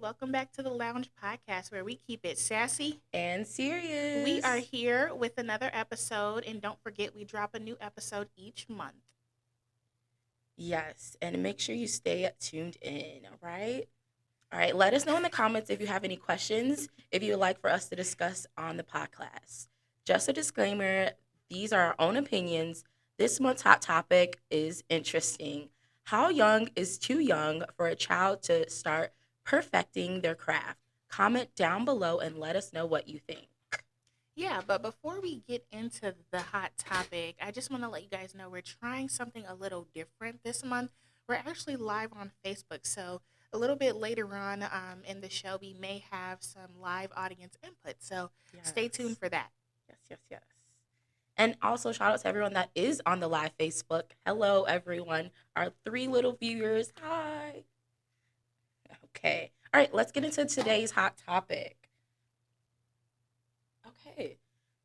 welcome back to the Lounge Podcast where we keep it sassy. And We are serious. here with another episode, and don't forget, we drop a new episode each month. Yes, and make sure you stay tuned in, all right? All right, let us know in the comments if you have any questions, if you would like for us to discuss on the podcast. Just a disclaimer, these are our own opinions. This month's hot topic is interesting. How young is too young for a child to start perfecting their craft? Comment down below and let us know what you think. Yeah, but before we get into the hot topic, I just want to let you guys know we're trying something a little different this month. We're actually live on Facebook, so a little bit later on in the show, we may have some live audience input. So stay tuned Yes. for that. Yes. And also, shout out to everyone that is on the live Facebook. Hello, everyone. Our three little viewers. Hi. Okay. All right, let's get into today's hot topic. Okay.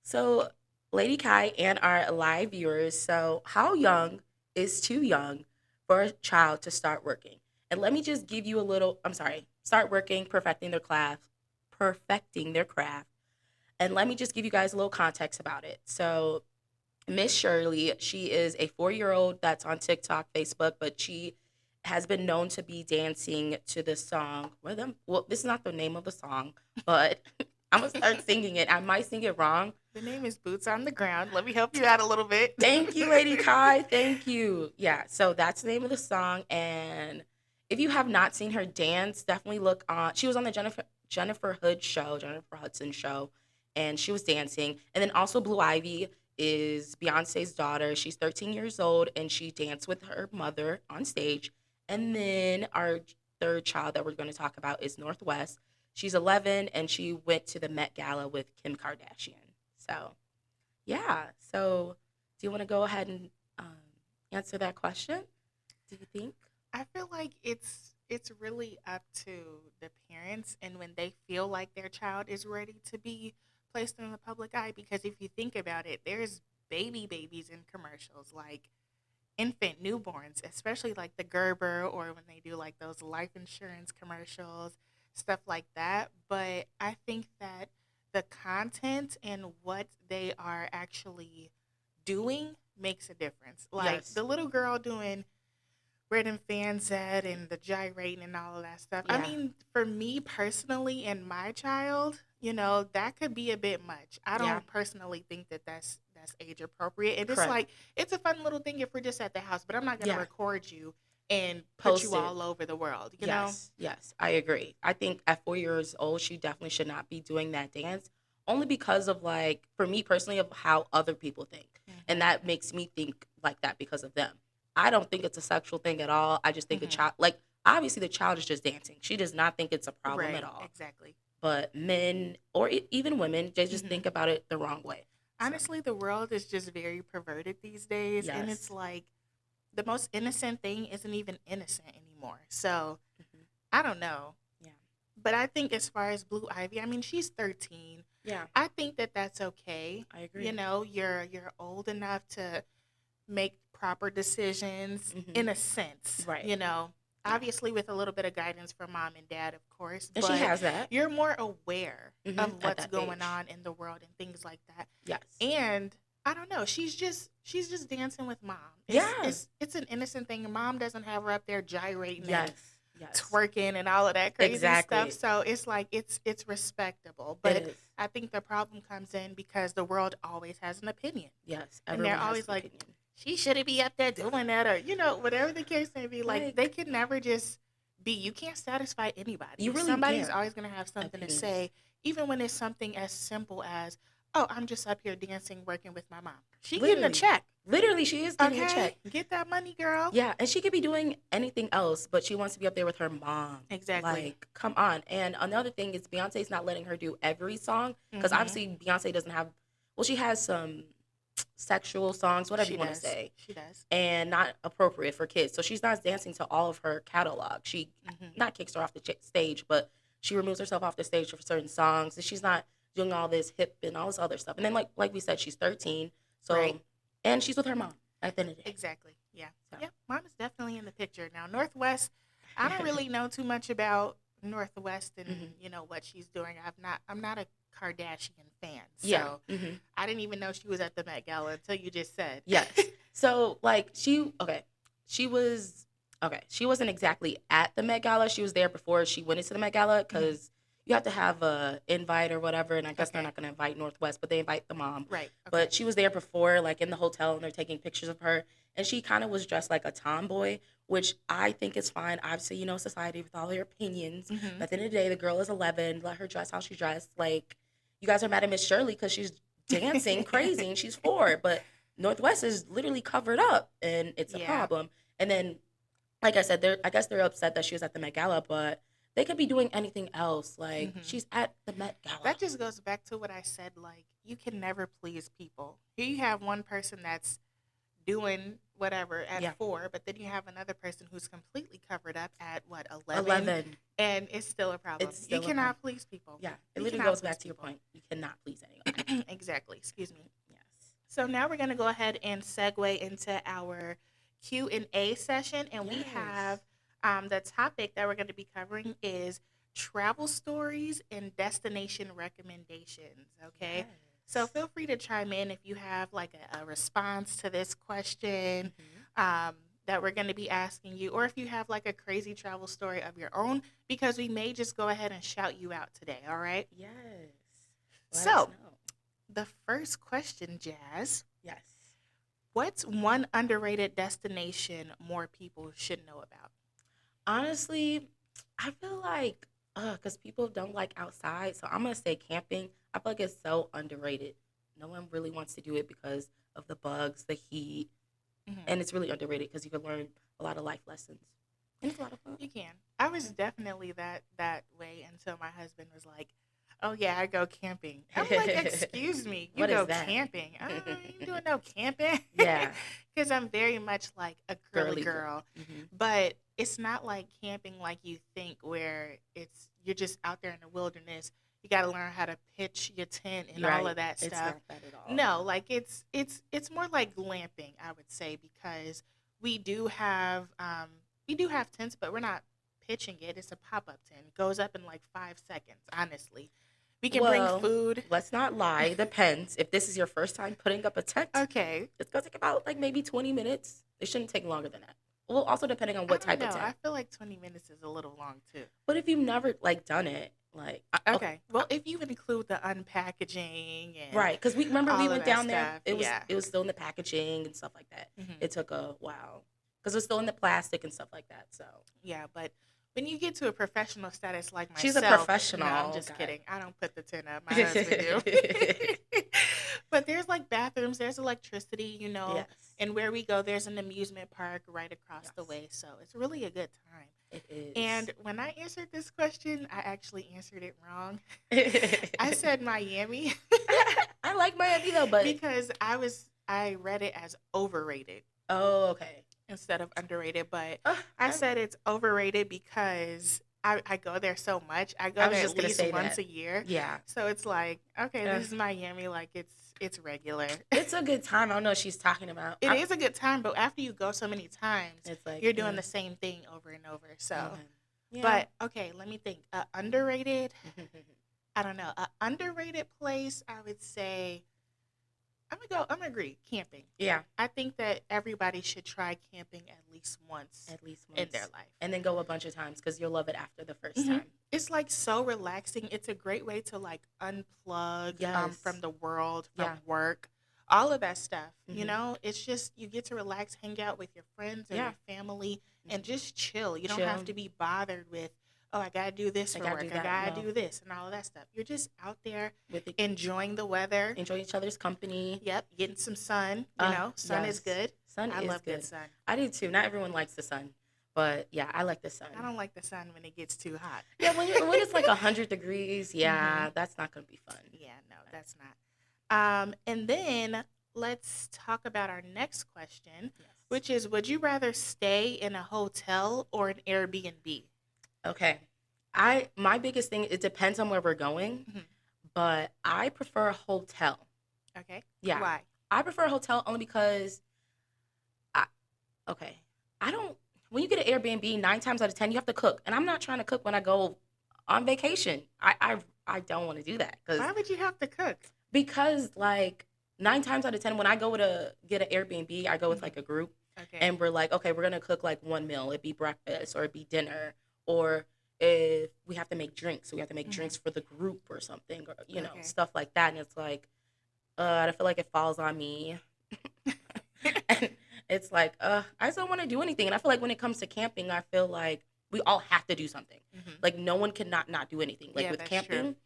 So, Lady Kai and our live viewers. So, how young is too young for a child to start working? And let me just give you a little, start working, perfecting their craft. And let me just give you guys a little context about it. So, Miss Shirley, she is a 4-year old that's on TikTok, Facebook, but she has been known to be dancing to the song. Well, this is not the name of the song, but I'm gonna start singing it. I might sing it wrong. The name is Boots on the Ground. Let me help you out a little bit. Thank you, Lady Kai. Thank you. Yeah, so that's the name of the song. And if you have not seen her dance, definitely look on. She was on the Jennifer Hudson show, and she was dancing. And then also Blue Ivy is Beyonce's daughter. She's 13 years old, and she danced with her mother on stage. And then our third child that we're going to talk about is Northwest. She's 11, and she went to the Met Gala with Kim Kardashian. So yeah. So, do you want to go ahead and answer that question? Do you think? I feel like it's really up to the parents and when they feel like their child is ready to be placed in the public eye because if you think about it, there's babies in commercials like infant newborns, especially like the Gerber or when they do like those life insurance commercials, stuff like that. But I think that the content and what they are actually doing makes a difference. Like Yes. the little girl doing where them fans at and the gyrating and all of that stuff. I Yeah. mean, for me personally and my child, that could be a bit much. I Yeah. don't personally think that that's age appropriate. And it's Correct. like it's a fun little thing if we're just at the house, but I'm not gonna Yeah. record you and put you Post it. all over the world. Yes. I agree. I think at 4 years old, she definitely should not be doing that dance. Only because of like, for me personally, of how other people think, and Hmm. that makes me think like that because of them. I don't think it's a sexual thing at all. I just think the Hmm. child, like, obviously the child is just dancing. She does not think it's a problem at Right. all. Exactly. But men or even women, they just Hmm. think about it the wrong way. So Honestly, the world is just very perverted these days, and it's yes. like the most innocent thing isn't even innocent anymore. So Hmm. I don't know. Yeah. But I think as far as Blue Ivy, I mean, she's 13. Yeah. I think that that's okay. I agree. You're old enough to make proper decisions Hmm. in a sense. Right. Yeah. Obviously with a little bit of guidance from mom and dad, of course, And she but has that. you're more aware of At what's that going age. on in the world and things like that. Yes. And I don't know, she's just dancing with mom. It's Yeah. it's it's an innocent thing. Mom doesn't have her up there gyrating and Yes. Yes. twerking and all of that crazy stuff. Exactly. So it's like it's respectable. It But is. I think the problem comes in because the world always has an opinion. Yes. And they're Everyone has always an like, opinion. she shouldn't be up there doing that or whatever the case may be. Like they Like, can never just be you can't satisfy anybody. you really Somebody's can't. always gonna have something to Opinions. say, even when it's something as simple as, oh, I'm just up here dancing, working with my mom. She getting a Literally. check. Literally, she is getting a Okay? check. Get that money, girl. Yeah, and she could be doing anything else, but she wants to be up there with her mom. Exactly. Like, come on. And another thing is Beyonce's not letting her do every song because Mm-hmm. obviously Beyonce doesn't have. Well, she has some sexual songs, whatever She you want to does. say, She does. and not appropriate for kids. So she's not dancing to all of her catalog. She Mm-hmm. not kicks her off the stage, but she removes herself off the stage for certain songs. And she's not doing all this hip and all this other stuff. And then like we said, she's 13, so Right. and she's with her mom at the end of the day. Exactly. Yeah. So Yeah. Mom is definitely in the picture. Now, Northwest, I don't really know too much about Northwest and Hmm. what she's doing. I'm not a Kardashian fan, Yeah. so Hmm. I didn't even know she was at the Met Gala until you just said. Yes. So like she was she wasn't exactly at the Met Gala. She was there before she went into the Met Gala Mhm. because you have to have a invite or whatever, and I guess they're Okay. not gonna invite Northwest, but they invite the mom. Right. Okay. But she was there before, like in the hotel, and they're taking pictures of her, and she kind of was dressed like a tomboy, which I think is fine. Obviously, society with all their opinions. Mhm. But at the end of the day, the girl is 11. Let her dress how she dressed. Like you guys are mad at Miss Shirley because she's dancing crazy and she's 4, but Northwest is literally covered up and it's a Yeah. problem. And then, like I said, I guess they're upset that she was at the Met Gala, but they could be doing anything else. Like Mhm. she's at the Met Gala. That just goes back to what I said. Like, you can never please people. Here you have one person that's doing whatever at Yeah, 4, but then you have another person who's completely covered up at what, 11, 11. and it's still a problem. It's You still a problem. cannot please people. Yeah, it You literally cannot goes please back to your people. point. You cannot please anyone. Exactly. Excuse me. Yes. So now we're going to go ahead and segue into our Q&A session, and we have Yes. the topic that we're going to be covering is travel stories and destination recommendations. Okay, so Yes. feel free to chime in if you have like a response to this question Hmm. um, that we're going to be asking you, or if you have like a crazy travel story of your own, because we may just go ahead and shout you out today. All right. Yes. Let us So know. the first question, Jazz. Yes. What's one underrated destination more people should know about? Honestly, I feel like, because people don't like outside, so I'm gonna say camping. I feel like it's so underrated. No one really wants to do it because of the bugs, the heat, Hmm. and it's really underrated because you can learn a lot of life lessons, and it's a lot of fun. You can. I was Yeah. definitely that way until my husband was like, "Oh yeah, I go camping." I'm like, "Excuse me, you What is go that? camping? I ain't doing no camping," Yeah, because I'm very much like a girly girly girl. girl. Hmm. But it's not like camping like you think, where you're just out there in the wilderness. You got to learn how to pitch your tent and all of Right. that It's stuff. not that at all. No, like it's more like glamping, I would say, because we do have tents, but we're not pitching it. It's a pop up tent. It goes up in like 5 seconds. Honestly, we can bring Well, food. let's not lie. It depends. If this is your first time putting up a tent, Okay, it's gonna take about like maybe 20 minutes. It shouldn't take longer than that. Well, also depending on I what don't type of know. I tent. feel like 20 minutes is a little long too. But if you've never like done it, like okay, Okay, well, if you include the unpackaging and right? Because we remember we all of went that down there. stuff, It was yeah. it was still in the packaging and stuff like that. Hmm. It took a while because it was still in the plastic and stuff like that. So Yeah, but when you get to a professional status like she's a myself, no, I'm professional. just Okay. kidding. I don't put the tent up. My husband do. But there's like bathrooms, there's electricity, Yes. and where we go, there's an amusement park right across the Yes. way. So it's really a good time. It is. And when I answered this question, I actually answered it wrong. I said Miami I like Miami though, but because I read it as overrated oh, okay. instead of underrated, but Uh, I I, said it's overrated because I go there so much. I I go was there just at gonna least say once that. a year. Yeah. So it's like, okay, Uh, this is Miami, like it's regular. it's a good time. I don't know what she's talking about. It is a good time, but after you go so many times, It's like, you're doing the same thing over and over. So, okay. Yeah. but okay, let me think. Underrated, I don't know. A underrated place, I would say I'm gonna agree, camping. Yeah. I think that everybody should try camping at least once At least in their once. life. And then go a bunch of times because you'll love it after the first Hmm. time. It's like so relaxing. It's a great way to like unplug from Yes. the world, Yeah. from work, all of that stuff. Hmm. It's just you get to relax, hang out with your friends or Yeah. your family, and Mhm. just chill. You don't have Chill. to be bothered with, oh, I gotta do this I for gotta do work. I that. gotta No. do this and all of that stuff. You're just out there With it, enjoying the weather. enjoy each other's company. Yep, getting some sun. Sun is Yes. good. Sun I is love good good. sun. I do too. Not everyone likes the sun. But yeah, I like the I sun. don't like the sun when it gets too hot. Yeah, when it's like 100 degrees, Hmm. yeah, that's not gonna be fun. Yeah, no, that's not. And then let's talk about our next question, Yes. which is, would you rather stay in a hotel or an Airbnb? Okay. My biggest thing, it depends on where we're going, Mhm. but I prefer a hotel. Okay. Yeah. Why? I prefer a hotel only because I okay. I don't when you get an Airbnb, 9 times out of 10 you have to cook. And I'm not trying to cook when I go on vacation. I don't want to do that Why would you have to cook? because like 9 times out of 10 when I go to get an Airbnb, I go with Hmm. like a group, Okay. and we're like, okay, we're gonna cook like one meal. It'd be breakfast or it'd be dinner, or if we have to make drinks, so we have to make Hmm. drinks for the group or something, or Okay. stuff like that. And it's like, I feel like it falls on me, and it's like, I just don't want to do anything. And I feel like when it comes to camping, I feel like we all have to do something. Hmm. Like no one cannot not do anything. Like Yeah, with that's true. camping,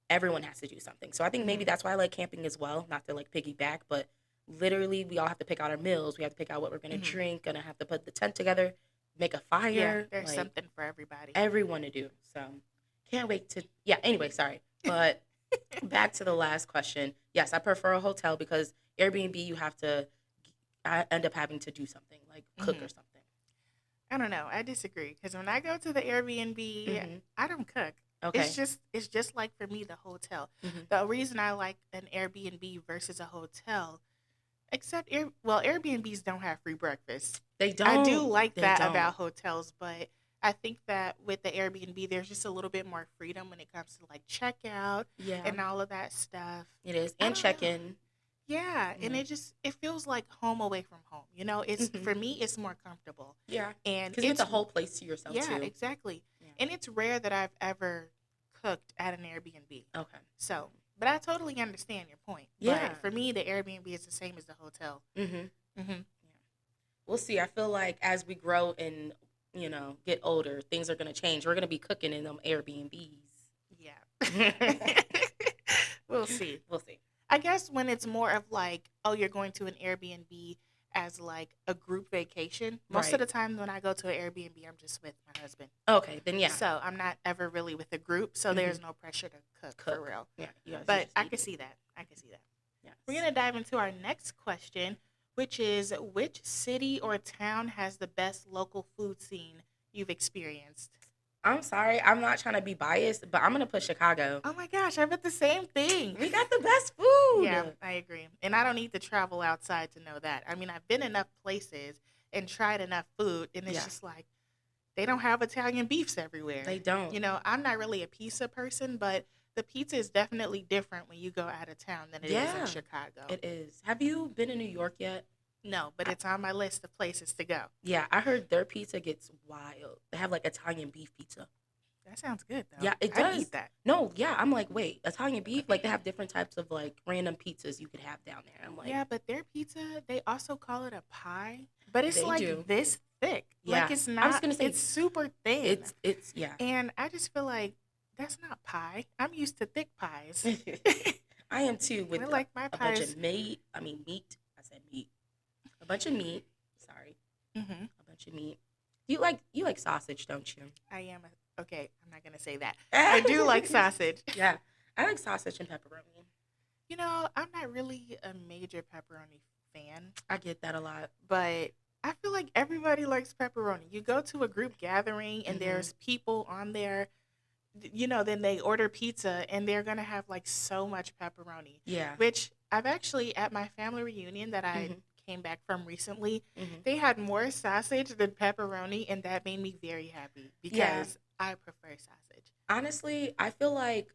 everyone has to do something. So I think maybe Hmm. that's why I like camping as well. Not to like piggyback, but literally we all have to pick out our meals. We have to pick out what we're gonna Hmm. drink. Gonna have to put the tent together, make a Yeah, fire. there's Like something for everybody. everyone to do. So can't wait to. Yeah. Anyway, sorry, but back to the last question. Yes, I prefer a hotel because Airbnb you have to. I end up having to do something like cook or Hmm. something. I don't know. I disagree because when I go to the Airbnb, Hmm. I don't cook. Okay. It's just like for me the hotel. Hmm. The reason I like an Airbnb versus a hotel, except Airbnbs don't have free breakfast. They I do don't. like They that don't. about hotels, but I think that with the Airbnb, there's just a little bit more freedom when it comes to like checkout Yeah, and all of that stuff. it is. I And don't check know. in. Yeah, and Yeah. it feels like home away from home. You know, it's Hmm. for me it's more comfortable. Yeah, And because you get the it's whole place to yourself yeah, too. exactly. Yeah. And it's rare that I've ever cooked at an Airbnb. Okay. So, but I totally understand your point. Yeah. But for me, the Airbnb is the same as the hotel. Hmm. Hmm. Yeah. We'll see. I feel like as we grow and get older, things are gonna change. We're gonna be cooking in them Airbnbs. Yeah. We'll see. We'll see. I guess when it's more of like, oh, you're going to an Airbnb as like a group vacation. Most of Right. the time when I go to an Airbnb, I'm just with my husband. Okay. Then yeah. So I'm not ever really with a group. So Hmm. there's no pressure to cook for Cook. real. Yeah. You guys are But just I can eating. see that. I can see that. We're Yes. going to dive into our next question, which is which city or town has the best local food scene you've experienced? I'm sorry. I'm not trying to be biased, but I'm gonna put Chicago. Oh my gosh, I bet the same thing. We got the best Yeah, food. I agree. And I don't need to travel outside to know that. I mean, I've been enough places and tried enough food, and it's Yeah. just like they don't have Italian beefs everywhere. They don't. You know, I'm not really a pizza person, but the pizza is definitely different when you go out of town than it is in Yeah. Chicago. It is. Have you been in New York yet? No, but I, it's on my list of places to go. yeah, I heard their pizza gets wild. They have like Italian beef pizza. That sounds good though. Yeah, it I'd eat does. that. No, yeah, I'm like, wait, Italian beef? Like they have different types of like random pizzas you could have down there. I'm like, Yeah, but their pizza, they also call it a pie, but it's they do. like this thick. Like Yeah. I was gonna say it's super thin. it's yeah. And I just feel like that's not pie. I'm used to thick pies. I am too I with like my a bunch of pies. meat. I mean meat. I said meat. A bunch of meat. Sorry, Hmm. a bunch of meat. You like sausage, don't you? I am okay. I'm not gonna say that. I do like sausage. Yeah, I like sausage and pepperoni. You know, I'm not really a major pepperoni fan, I get that a lot. but I feel like everybody likes pepperoni. You go to a group gathering and Hmm. there's people on there, you know, then they order pizza and they're gonna have like so much pepperoni, Yeah. which I've actually at my family reunion that I Hmm. came back from recently, Hmm. they had more sausage than pepperoni, and that made me very happy Yeah. because I prefer sausage. Honestly, I feel like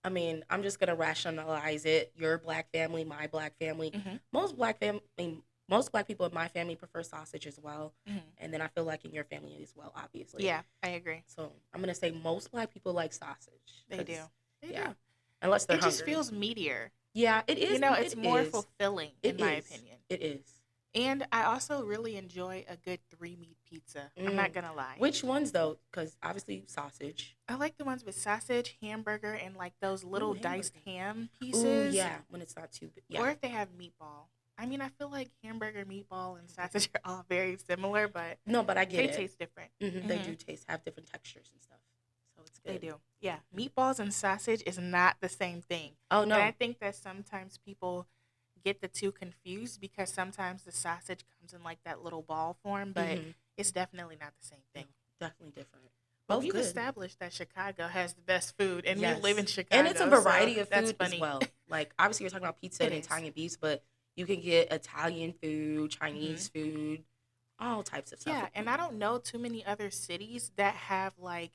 I mean, I'm just gonna rationalize it. Your black family, my black family. Hmm. Most black fam- I mean, most black people in my family prefer sausage as well, Hmm. and then I feel like in your family as well, obviously. Yeah, I agree. So I'm gonna say most black people like sausage, They do. cause They yeah, do. unless they're It just hungry. feels meatier. Yeah, it You is. know, it's It more is. fulfilling, It in my is. opinion. It is. And I also really enjoy a good three meat pizza. I'm not Mm. gonna lie. Which ones though? Because obviously sausage. I like the ones with sausage, hamburger, and like those Ooh, little diced hamburger. ham Ooh, pieces. yeah. When it's not too. Yeah. Or if they have meatball. I mean, I feel like hamburger, meatball, and sausage are all very similar, but No, but I get they it. taste different. They Hmm. do have different textures and stuff, so it's They good. do. Yeah. Mhm. Meatballs and sausage is not the same thing. Oh And I no. think that sometimes people get the two confused because sometimes the sausage comes in like that little ball form, but Hmm. it's definitely not the same No, thing. definitely different. But Both we've good. established that Chicago has the best food, and you live in Yes. And it's a Chicago, so variety of that's food as funny. well. Like obviously we're talking about pizza It and is. Italian beefs, but you can get Italian food, Hmm. Chinese food, all types of stuff. Yeah, and I don't know too many other cities that have like,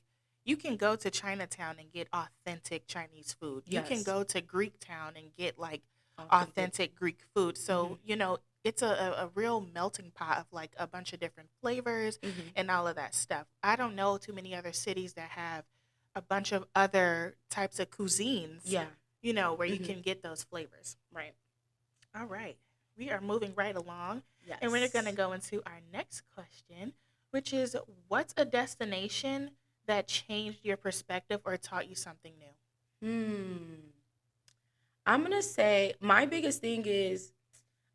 You can go to Chinatown and get authentic Chinese food. You can Yes. go to Greek town and get like Authentic. authentic Greek food. Mhm. So, it's a real melting pot of like a bunch of different flavors Mhm. and all of that stuff. I don't know too many other cities that have a bunch of other types of cuisines, Yeah. where you Mhm. can get those flavors. Right. All right. We are moving right along, and we're going to Yes. go into our next question, which is, what's a destination that changed your perspective or taught you something new? Hmm. I'm gonna say my biggest thing is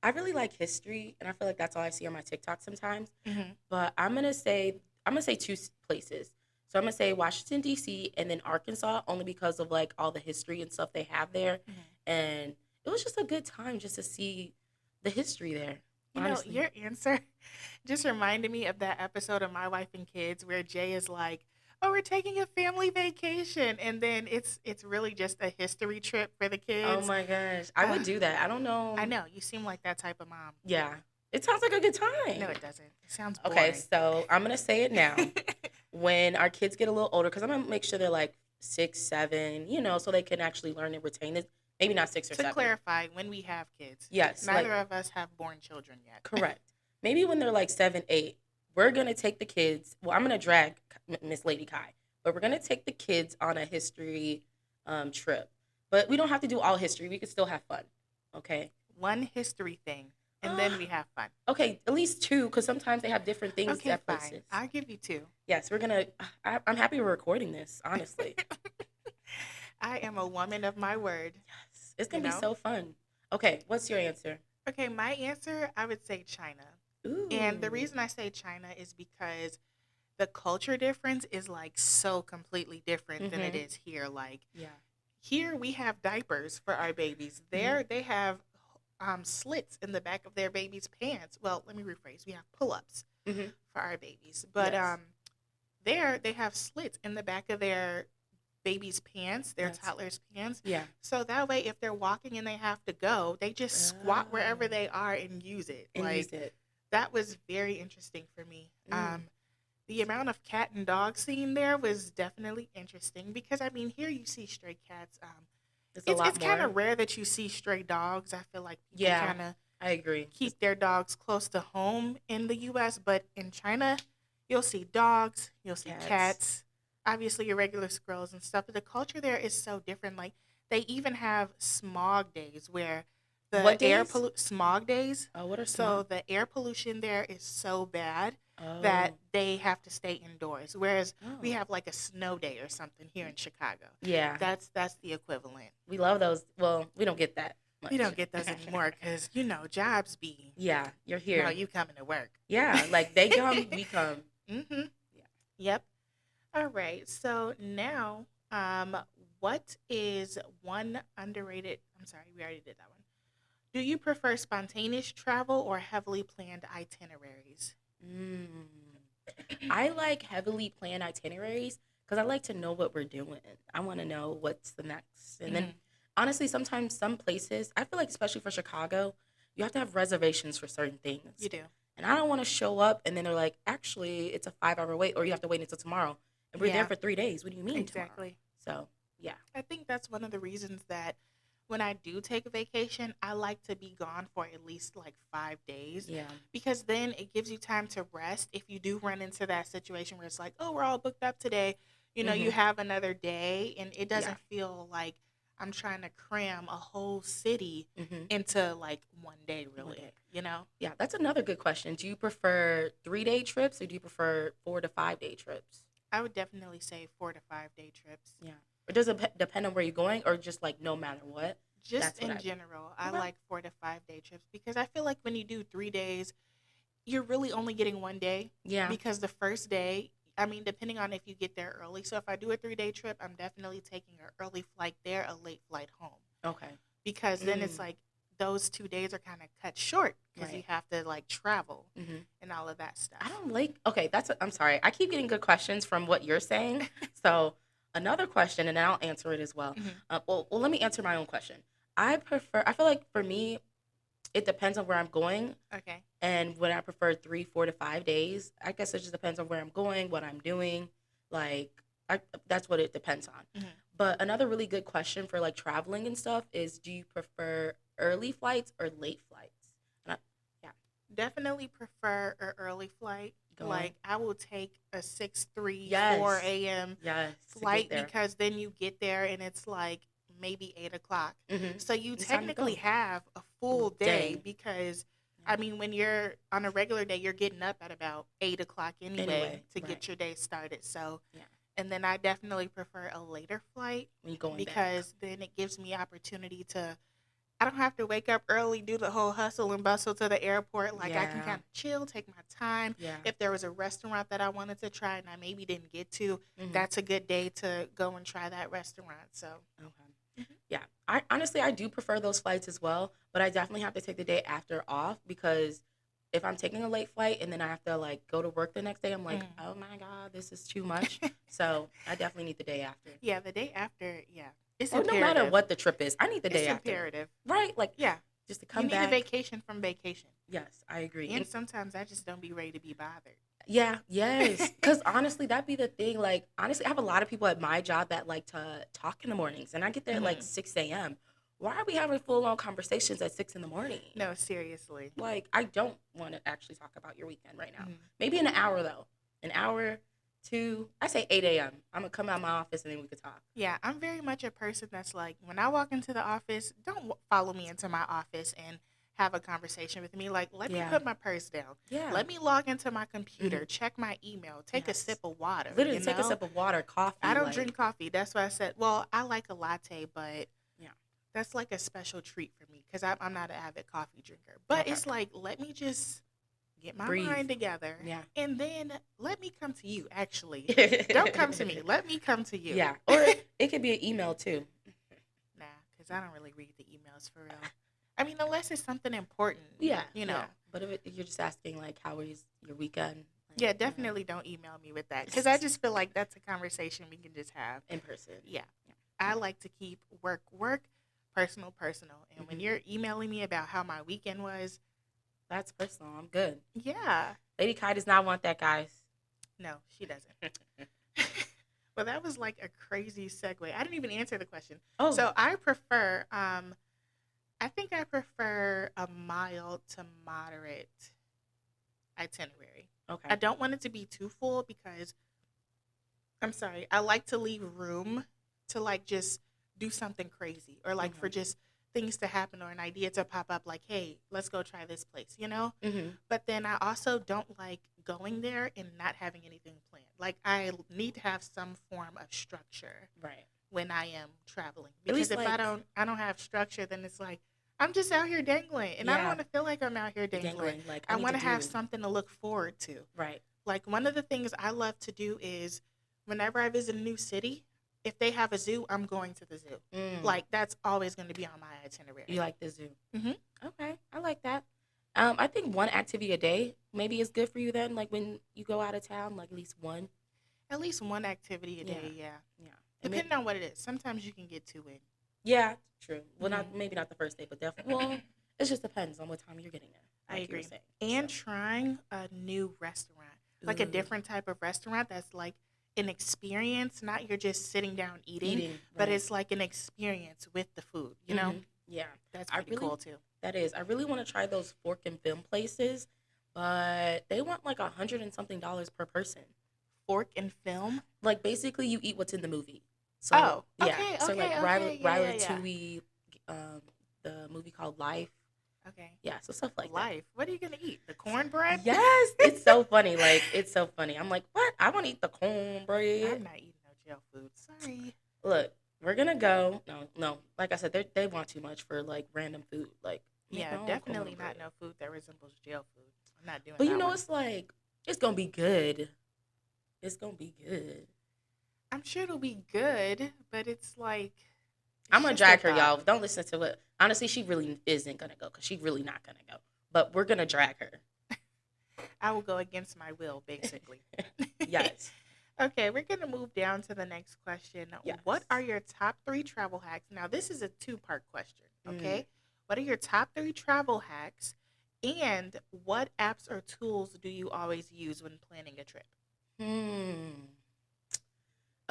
I really like history, and I feel like that's all I see on my TikTok sometimes. Hmm. But I'm gonna say two places. So I'm gonna say Washington D.C. and then Arkansas, only because of like all the history and stuff they have there, Hmm. and it was just a good time just to see the history there. Honestly. Your answer just reminded me of that episode of My Wife and Kids where Jay is like, "Oh, we're taking a family vacation," and then it's really just a history trip for the Oh kids. my gosh, I Uh, would do that. I don't I know. know you seem like that type of mom. Yeah, it sounds like a good No, time. it doesn't. It sounds Okay, boring. so I'm gonna say it now. When our kids get a little older, because I'm gonna make sure they're like 6, 7, so they can actually learn and retain it. Maybe not 6 or To 7. clarify, when we have kids, Yes, neither like of us have born children yet. correct. Maybe when they're like 7, 8, we're gonna take the kids. Well, I'm gonna drag Miss Lady Kai, but we're gonna take the kids on a history trip. But we don't have to do all history. We can still have fun. Okay. One history thing, and Uh, then we have fun. okay, at least two, because sometimes they have different things Okay, at fine. places. I'll give you two. Yes, we're gonna. I'm happy we're recording this. Honestly. I am a woman of my word, Yes, it's you gonna be know? so fun. Okay, what's your answer? Okay, my answer, I would say China. And the Ooh, reason I say China is because the culture difference is like so completely different than it mm-hmm. is here. Like, Yeah. here we have diapers for our babies. Mm-hmm. There they have slits in the back of their babies' pants. Well, let me rephrase. We have pull ups Mm-hmm. for our babies, but Yes. there they have slits in the back of their baby's pants, their Yes. toddler's pants. Yeah. So that way, if they're walking and they have to go, they just squat wherever Oh, they are and use it. and use Like, it. that was very interesting for me. Mm. The amount of cat and dog scene there was definitely interesting because I mean here you see stray cats. It's a It's lot kind more. of rare that you see stray dogs. I feel like people Yeah, kind of I agree. keep their dogs close to home in the U.S., but in China, you'll see dogs, you'll see Cats. cats, obviously your regular squirrels and stuff. But the culture there is so different. Like they even have smog days where What days? smog days. Oh, what are So smog? the air pollution there is so bad that Oh. they have to stay indoors. Whereas we Oh. have like a snow day or something here in Chicago. Yeah, That's the equivalent. we love those. Well, we don't get that We much. don't get those anymore because jobs be Yeah, you're no, here. you coming to work. Yeah, like they come, we come. Mhm. Yeah. Yep. All right. So now, what is one underrated? I'm sorry, we already did that one. Do you prefer spontaneous travel or heavily planned itineraries? Mm. I like heavily planned itineraries because I like to know what we're doing. I want to know what's the next. And then, Hmm. honestly, sometimes some places, I feel like, especially for Chicago, you have to have reservations for certain things. You do. And I don't want to show up and then they're like, actually, it's a 5 hour wait, or you have to wait until tomorrow. And we're there Yeah. for 3 days. What do you mean tomorrow? Exactly. So, yeah. I think that's one of the reasons that when I do take a vacation, I like to be gone for at least like 5 days Yeah. because then it gives you time to rest. If you do run into that situation where it's like, oh, we're all booked up today, you Hmm. have another day and it Yeah. doesn't feel like I'm trying to cram a whole city Hmm. into like one day, One day. really. Yeah, that's another good question. Do you prefer 3 day trips or do you prefer 4 to 5 day trips? I would definitely say 4 to 5 day trips. Yeah. Or does it depend on where you're going or just like no matter what? Just That's what in I mean. general, I Okay. like 4 to 5 day trips because I feel like when you do 3 days, you're really only getting one day Yeah. because the first day, I mean, depending on if you get there early. So if I do a 3 day trip, I'm definitely taking an early flight there, a late flight home Okay. because then it's Mm, like those 2 days are kind of cut short because you right. have to like travel Hmm. and all of that I stuff. don't like. Okay, I'm sorry. I keep getting good questions from what you're saying. So another question, and then I'll answer it as well. Hmm. Well, let me answer my own question. I prefer. I feel like for me, it depends on where I'm going, Okay. and when I prefer 3, 4 to 5 days. I guess it just depends on where I'm going, what I'm doing. Like That's what it depends on. Mhm. But another really good question for like traveling and stuff is, do you prefer early flights or late flights? And yeah, Definitely prefer an early flight. go on. Like I will take a 6:03, Yes, 4 a.m. yes, to flight get there. because then you get there and it's like maybe 8 o'clock. Mm-hmm. So you It's time to technically go. have a full day Day. because Yeah. I mean when you're on a regular day you're getting up at about 8 o'clock anyway Anyway, to right. get your day started. So Yeah. and then I definitely prefer a later flight When you're going back. because then it gives me opportunity to I don't have to wake up early, do the whole hustle and bustle to the airport. Like I can Yeah. kind of chill, take my time. Yeah. If there was a restaurant that I wanted to try and I maybe didn't get to, Mm-hmm. that's a good day to go and try that restaurant. So, Okay. mhm. Yeah. I honestly I do prefer those flights as well, but I definitely have to take the day after off because if I'm taking a late flight and then I have to like go to work the next day, I'm like, Mm. oh my God, this is too much. So I definitely need the day after. Yeah, the day after, yeah, it's Or no matter imperative. what the trip is, I need the It's day after. imperative. Right? Like Yeah, just to you come need a back. vacation from vacation. Yes, I agree. And And sometimes I just don't be ready to be bothered. yeah, yes. Because honestly, that'd be the thing. Like, honestly, I have a lot of people at my job that like to talk in the mornings, and I get there at like Hmm. 6 a.m. Why are we having full on conversations at 6 in the morning? No, seriously. Like, I don't want to actually talk about your weekend right now. Hmm. Maybe in an hour, though. An hour, two, I say 8 a.m. I'm going to come out of my office and then we could talk. Yeah, I'm very much a person that's like, when I walk into the office, don't follow me into my office and have a conversation with me. Like, let me Yeah. put my purse down. Yeah. Let me log into my computer, Hmm. check my email, take a Yes. sip of water, Literally take a sip of water, I coffee. don't Like, drink coffee. That's why I said, well, I like a latte, but yeah. that's like a special treat for me because I'm not an avid coffee drinker. But Okay. it's like, let me just get my Breathe. mind together. Yeah. And then let me come to you, actually. Don't come to me. Let me come to you. Yeah. Or it could be an email too. Nah, because I don't really read the emails for real. I mean, unless it's something important, Yeah. you know. Yeah. But if you're just asking, like, how was your weekend? Like, Yeah, definitely don't email me with that because I just feel like that's a conversation we can just have. in person. Yeah. Yeah. I like to keep work, work, personal, personal. And when Mhm. you're emailing me about how my weekend was, That's personal. I'm good. yeah, Lady Kai does not want that, guys. no, she doesn't. Well, that was like a crazy segue. I didn't even answer the question. Oh, So I think I prefer a mild to moderate itinerary. okay. I don't want it to be too full because I'm sorry, I like to leave room to like just do something crazy or like for Mhm. just things to happen or an idea to pop up like, hey, let's go try this place, you know? Mhm. But then I also don't like going there and not having anything planned. Like I need to have some form of structure Right. when I am traveling At because least if like I don't have structure, then it's like I'm just out here dangling, and I don't yeah, want to feel like I'm out here dangling. dangling. Like I I need want to to have do. something to look forward to. Right. Like one of the things I love to do is whenever I visit a new city, if they have a zoo, I'm going to the zoo. Mm. Like that's always going to be on my You itinerary. like the zoo? Hmm. Okay, I like that. I think one activity a day maybe is good for you then. Like when you go out of town, like at least one. At least one activity a Yeah. day, yeah. Yeah. And Depending on what it is. Sometimes you can get two in. yeah, true. Well, not Hmm. maybe not the first day, but definitely. Well, it just depends on what time you're getting there, I like you were agree. saying. And trying a new restaurant, like a Ooh, different type of restaurant that's like an experience, not you're just sitting down eating, eating but right. it's like an experience with the food, you know? Hmm. Yeah, That's I pretty really cool too. that is. I really want to try those fork and film places, but they want like $100 and something per person. Fork and film? Like basically, you eat what's in the movie. So Oh, yeah, okay, so like okay, okay. Yeah, yeah, yeah. Ratatouille, the movie called Life. Okay. Yeah, so stuff like that. Life. What are you going to eat? The cornbread? Yes, it's so funny. Like it's so funny. I'm like, what? I want to eat the cornbread. I'm not eating no jail food. Sorry. Look, we're gonna go. No, no. Like I said, they want too much for like random food. Like make Yeah, my own definitely not cornbread. no food that resembles jail food. I'm not doing But you that know, one. it's like it's gonna be good. It's gonna be good. I'm sure it'll be good, but I'm it's gonna just a drag her, thought. y'all. Don't listen to it. Honestly, she really isn't gonna go because she's really not gonna go. But we're gonna drag her. I will go against my will, basically. Yes. Okay, we're going to move down to the next question. Yes. What are your top three travel hacks? Now, this is a two-part question, Mm. okay? What are your top three travel hacks? And what apps or tools do you always use when planning a trip? Hmm.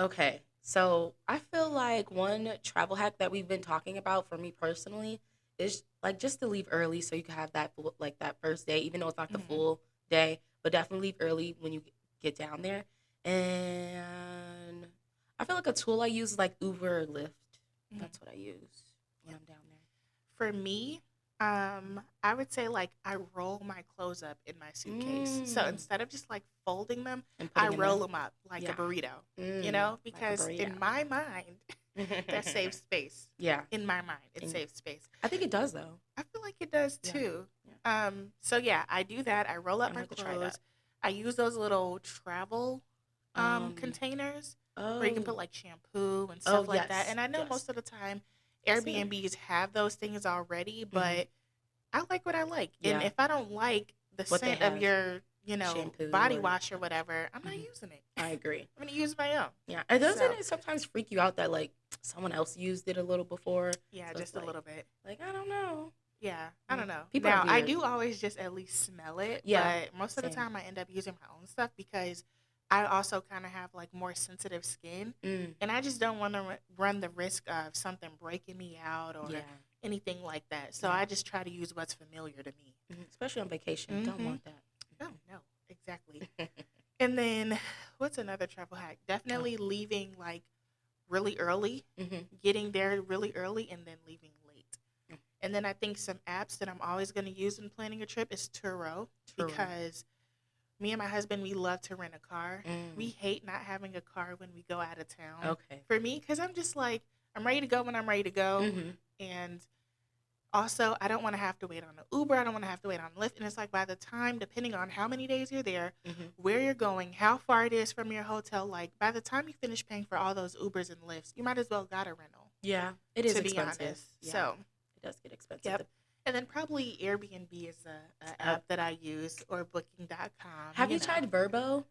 Okay. So I feel like one travel hack that we've been talking about for me personally is like just to leave early so you can have that like that first day, even though it's not the Hmm. full day, but definitely leave early when you get down there. And I feel like a tool I use is like Uber or Lyft. Hmm. That's what I use when I'm down there. For me, I would say like I roll my clothes up in my suitcase. So Mm. instead of just like folding them, And I putting in roll the them up like a yeah. burrito, Mm. Like a because burrito. in my mind, that saves space. Yeah. In my mind, it And saves space. I think it does though. I feel like it does Yeah. too. Yeah. So yeah, I do that. I roll up I'm gonna my have to try that. clothes. I use those little travel Um. containers where you can Oh. put like shampoo and Oh stuff like that. yes. And I know Yes. most of the time I see them. Airbnbs have those things already, Hmm. but I like what I like. And Yeah. if I don't like the What they scent of have, your, shampoo body or wash or whatever, I'm not mhm, using it. I agree. I'm gonna use my own. Yeah. And doesn't So it sometimes freak you out that like someone else used it a little before? yeah, So it's just a little bit. like I don't know. Yeah, I Yeah. don't know. People are Now, I weird. do always just at least smell it, Yeah. but most of the Same. time I end up using my own stuff because I also kind of have like more sensitive skin, Mm. and I just don't want to run the risk of something breaking me out or Yeah. anything like that. So Yeah. I just try to use what's familiar to me. Mhm. Especially on vacation. Don't Mhm. want that. Oh, no. Exactly. And then what's another travel hack? Oh. Definitely leaving like really early, Mm-hmm. getting there really early and then leaving late. And then I think some apps that I'm always going to use when planning a trip is Turo, True. because me and my husband, we love to rent a car. We Mm. hate not having a car when we go out of town. Okay. For me, because I'm just like, I'm ready to go when I'm ready to go. Mm-hmm. And also, I don't want to have to wait on an Uber. I don't want to have to wait on Lyft. And it's like by the time, depending on how many days you're there, Mm-hmm. where you're going, how far it is from your hotel, like by the time you finish paying for all those Ubers and Lyfts, you might as well got a rental, Yeah. It is to be expensive. honest. Yeah. So, It does get expensive. yep. And then probably Airbnb is a Uh, app that I use, or Booking.com, have you tried Verbo?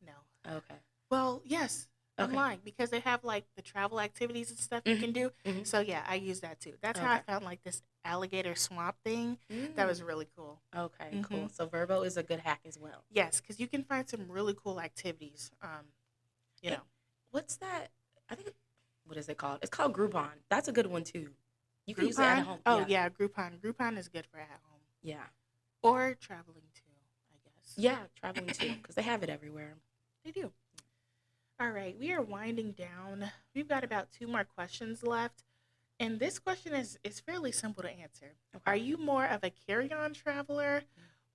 No. Okay. Well, yes, I'm Okay. lying because they have like the travel activities and stuff you Mm-hmm. can do. Mm-hmm. So yeah, I use that too. That's how I Okay. found like this alligator swamp thing. That was Mm. really cool. Okay, Hmm. cool. So Verbo is a good hack as well. Yes, because you can find some really cool activities. You It, know, what's that? I think what is it called? It's called Groupon. That's a good one too. You can use it at Groupon. home. Oh Yeah, yeah, Groupon. Groupon is good for at home yeah, or traveling too, I yeah. Traveling guess. too, because they have it everywhere. They do. All right, we are winding down. We've got about two more questions left. And this question is fairly simple to answer. Okay. Are you more of a carry-on traveler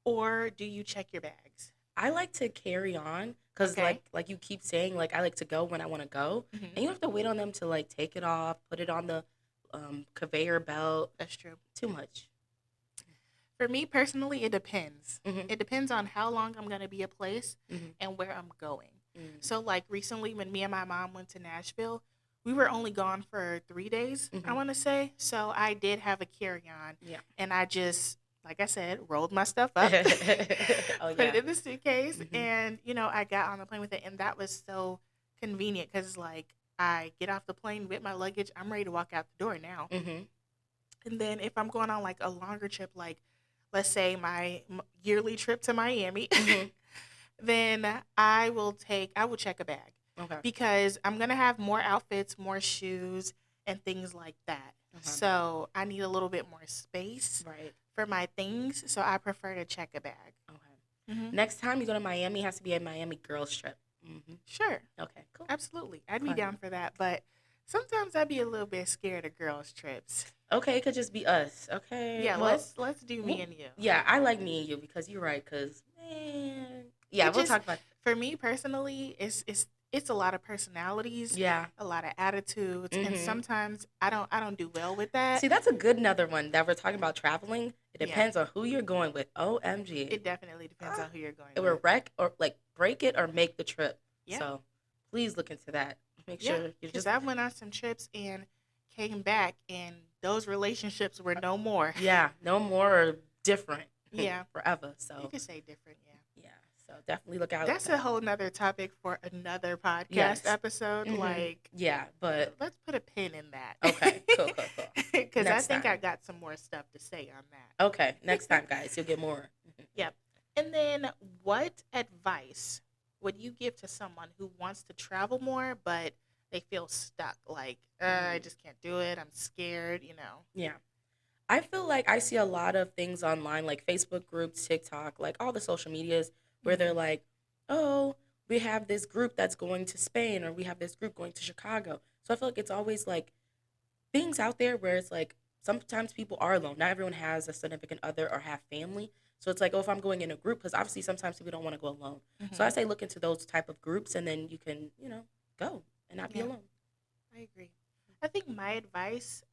or do you check your bags? I like to carry on because Okay. like you keep saying like I like to go when I want to go, Hmm. and you have to wait on them to like take it off, put it on the conveyor belt. That's true. Too much. For me personally, it depends. Mm-hmm. It depends on how long I'm going to be a place Mm-hmm. and where I'm going. Mm-hmm. So, like recently, when me and my mom went to Nashville, we were only gone for 3 days, I Mm-hmm. want to say. So, I did have a carry on, Yeah. and I just, like I said, rolled my stuff up, Oh put it yeah. in the suitcase, Mm-hmm. and, I got on the plane with it. And that was so convenient because, like, I get off the plane with my luggage, I'm ready to walk out the door now. Mm-hmm. And then if I'm going on like a longer trip, like let's say my yearly trip to Miami, Mm-hmm. then I will check a bag Okay. because I'm gonna have more outfits, more shoes, and things like that. Okay. So I need a little bit more space Right. for my things. So I prefer to check a bag. Okay. Hmm. Next time you go to Miami, it has to be a Miami girls trip. Mm-hmm. Sure, Okay. Cool. absolutely, I'd be Fun. down for that. But sometimes I'd be a little bit scared of girls' trips. Okay, it could just be us. Okay. Yeah, Well, let's do me well, and you. yeah, I like me and you because you're right. Cause man, yeah, It we'll just talk about. For me personally, it's a lot of personalities, Yeah. a lot of attitudes, and Mm-hmm. sometimes I don't do well with that. See, that's a good another one that we're talking about traveling. It Yeah, depends on who you're going with. OMG. it definitely depends on who you're going It with. will wreck or like break it or make the trip. Yeah, So please look into that. Make yeah, sure you're because just I went on some trips and came back, and those relationships were no more. yeah, no more different Yeah, forever. you So could say different. Yeah, yeah, so definitely look out that's for a that. whole nother topic for another podcast Yes. episode. Hmm. Like, Yeah, but let's put a pin in that. okay, cool, cool, cool. Because I Next think I time. got some more stuff to say on that. Okay, next time, guys, you'll get more. Yep. And then what advice would you give to someone who wants to travel more, but they feel stuck? Like, I Mm, just can't do it. I'm scared, you know? yeah. I feel like I see a lot of things online, like Facebook groups, TikTok, like all the social medias, where they're Hmm. like, oh, we have this group that's going to Spain, or we have this group going to Chicago. So I feel like it's always like things out there where it's like sometimes people are alone. Not everyone has a significant other or have family. So it's like, oh, if I'm going in a group, because obviously sometimes people don't want to go alone. So I Hmm. say look into those type of groups, and then you can, go and not be Yeah, alone. I agree. I think my advice,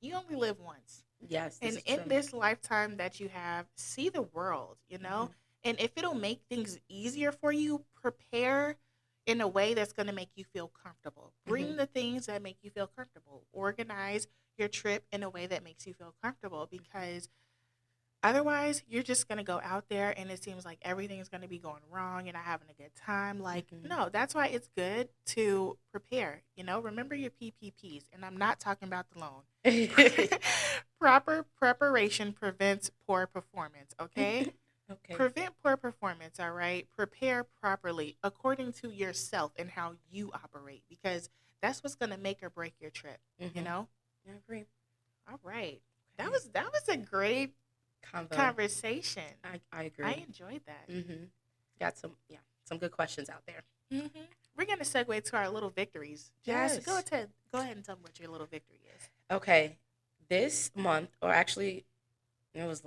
you only live once. Yes, this And is in true. this lifetime that you have, see the world, you know? Hmm. And if it'll make things easier for you, prepare in a way that's going to make you feel comfortable. Hmm. Bring the things that make you feel comfortable. Organize your trip in a way that makes you feel comfortable, because otherwise, you're just going to go out there and it seems like everything's going to be going wrong and not having a good time. Like, Hmm. no, that's why it's good to prepare. You know, remember your PPPs. And I'm not talking about the loan. Proper preparation prevents poor performance, okay? Okay. Prevent poor performance, all right? Prepare properly according to yourself and how you operate, because that's what's going to make or break your trip, you Hmm. know? I agree. All right. That Okay. was that was a great Convo. conversation. I I agree. enjoyed that. Got some good questions out there. Hmm. We're gonna segue to our little victories. Jazz, Yes. go ahead and tell me what your little victory is. Okay. This month, or actually, it was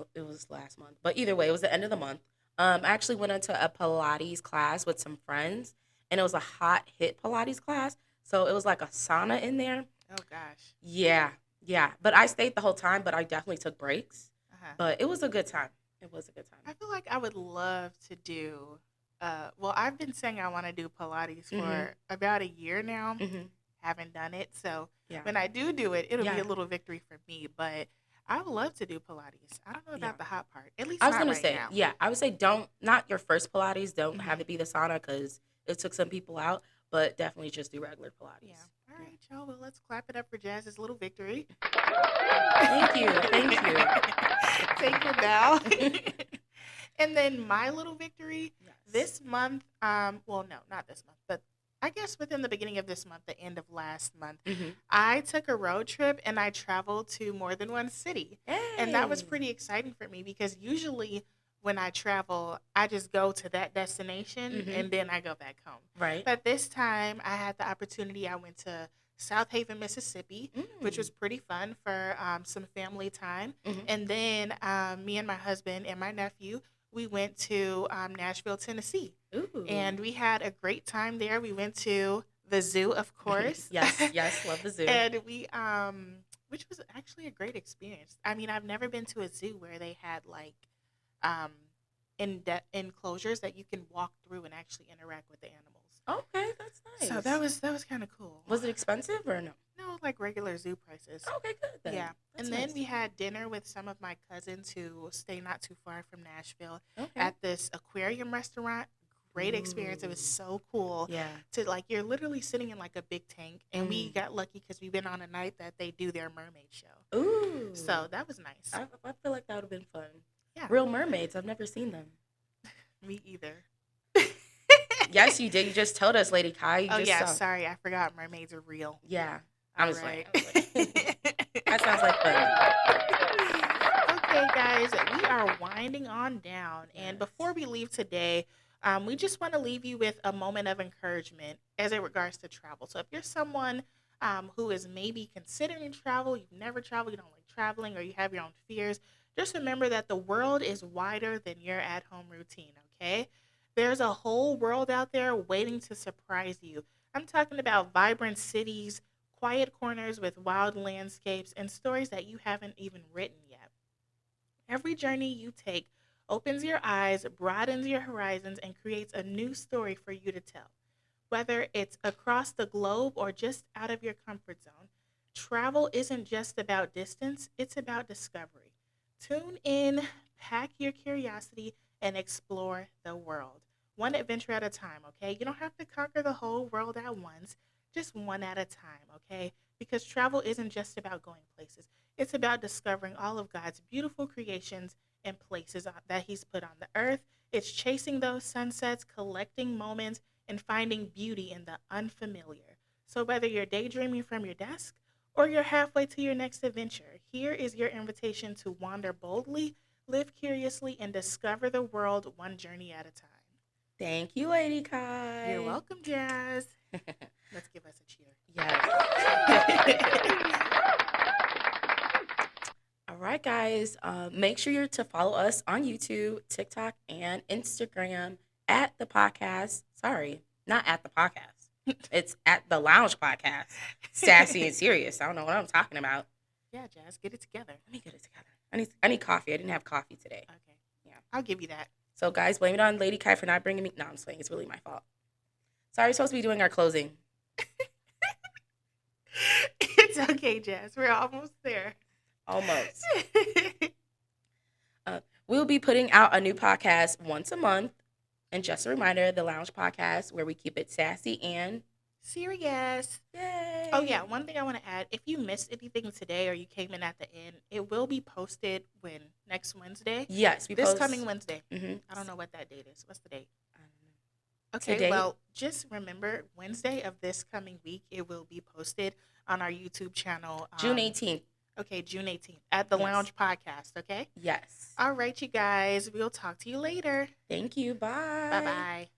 last month, but either way, it was the end of the month. I actually went into a Pilates class with some friends, and it was a hot hit Pilates class. So it was like a sauna in there. Oh gosh. Yeah, yeah. But I stayed the whole time, but I definitely took breaks. Uh huh. But it was a good time. It was a good I time. feel like I would love to do. Well, I've been saying I want to do Pilates Mhm. for about a year now. Mhm. Haven't done it, so Yeah. when I do it, it'll be Yeah. a little victory for me. But I would love to do Pilates. I don't know Yeah. about the hot part. At I least was not gonna right say, now. yeah, I would say don't not your first Pilates. Don't have Hmm. it be the sauna because it took some people out, but definitely just do regular Yeah. Pilates. All Yeah. right, y'all. Well, let's clap it up for Jazz's little victory. Thank you. Thank you. Take your bow. And then my little victory Yes. this month, well, no, not this month, but I guess within the beginning of this month, the end of last month, Mhm. I took a road trip and I traveled to more than one city. And that was Hey. pretty exciting for me because usually when I travel, I just go to that destination Mhm. and then I go back home. Right. But this time I had the opportunity, I went to South Haven, Mississippi, which was Mm. pretty fun for some family time. Mhm. And then me and my husband and my nephew, we went to Nashville, Tennessee, Ooh. and we had a great time there. We went to the zoo, of course, Yes. Yes. Love the zoo. and which was actually a great experience. I mean, I've never been to a zoo where they had like um, enclosures that you can walk through and actually interact with the animals. Okay, that's So nice. that was kind of cool. Was it expensive or no? No, like regular zoo prices. Okay, good then. Yeah. That's And then nice. we had dinner with some of my cousins who stay not too far from Nashville Okay. at this aquarium restaurant. Great experience. It was Ooh. so cool Yeah. to like, you're literally sitting in like a big tank. And we Mm. got lucky because we went on a night that they do their mermaid show. Ooh. So that was nice. I feel like that would have been fun. Yeah. Real mermaids. I've never seen them. Me either. Yes, you did. You just told us, Lady Kai. You Oh, just yeah. saw. Sorry. I forgot mermaids are real. Yeah. I All was like, right. that sounds like fun. Okay, guys, we are winding on down. And Yes. before we leave today, we just want to leave you with a moment of encouragement as it regards to travel. So if you're someone who is maybe considering travel, you've never traveled, you don't like traveling, or you have your own fears, just remember that the world is wider than your at home routine, okay? There's a whole world out there waiting to surprise you. I'm talking about vibrant cities, quiet corners with wild landscapes, and stories that you haven't even written yet. Every journey you take opens your eyes, broadens your horizons, and creates a new story for you to tell. Whether it's across the globe or just out of your comfort zone, travel isn't just about distance, it's about discovery. Tune in, pack your curiosity, and explore the world. One adventure at a time, okay? You don't have to conquer the whole world at once, just one at a time, okay? Because travel isn't just about going places, it's about discovering all of God's beautiful creations and places that He's put on the earth. It's chasing those sunsets, collecting moments, and finding beauty in the unfamiliar. So, whether you're daydreaming from your desk or you're halfway to your next adventure, here is your invitation to wander boldly, live curiously, and discover the world one journey at a time. Thank you, Lady You're Kai. welcome, Jazz. Let's give us a Yes. cheer. All right, guys. Make sure you're to follow us on YouTube, TikTok, and Instagram at the podcast. Sorry, not at the podcast. It's at the Lounge Podcast. Sassy and serious. I don't know what I'm talking about. Yeah, Jazz, get it together. Let me get it together. I need coffee. I didn't have coffee today. Okay. Yeah. I'll give you that. So, guys, blame it on Lady Kai for not bringing me. No, I'm just playing. It's really my fault. Sorry, we're supposed to be doing our closing. It's okay, Jazz. We're almost there. Almost. We'll be putting out a new podcast once a month. And just a reminder, the Lounge Podcast, where we keep it sassy and Serious. yay. Oh, yeah. One thing I want to add, if you missed anything today or you came in at the end, it will be posted when? Next Wednesday? Yes, This coming Wednesday. Mm-hmm. I don't know what that date is. What's the date? I don't know. Okay, Today? well, just remember Wednesday of this coming week, it will be posted on our YouTube channel. June 18th. Okay, June 18th at the Yes. Lounge Podcast, okay? Yes. All right, you guys. We'll talk to you later. Thank you. Bye. Bye bye.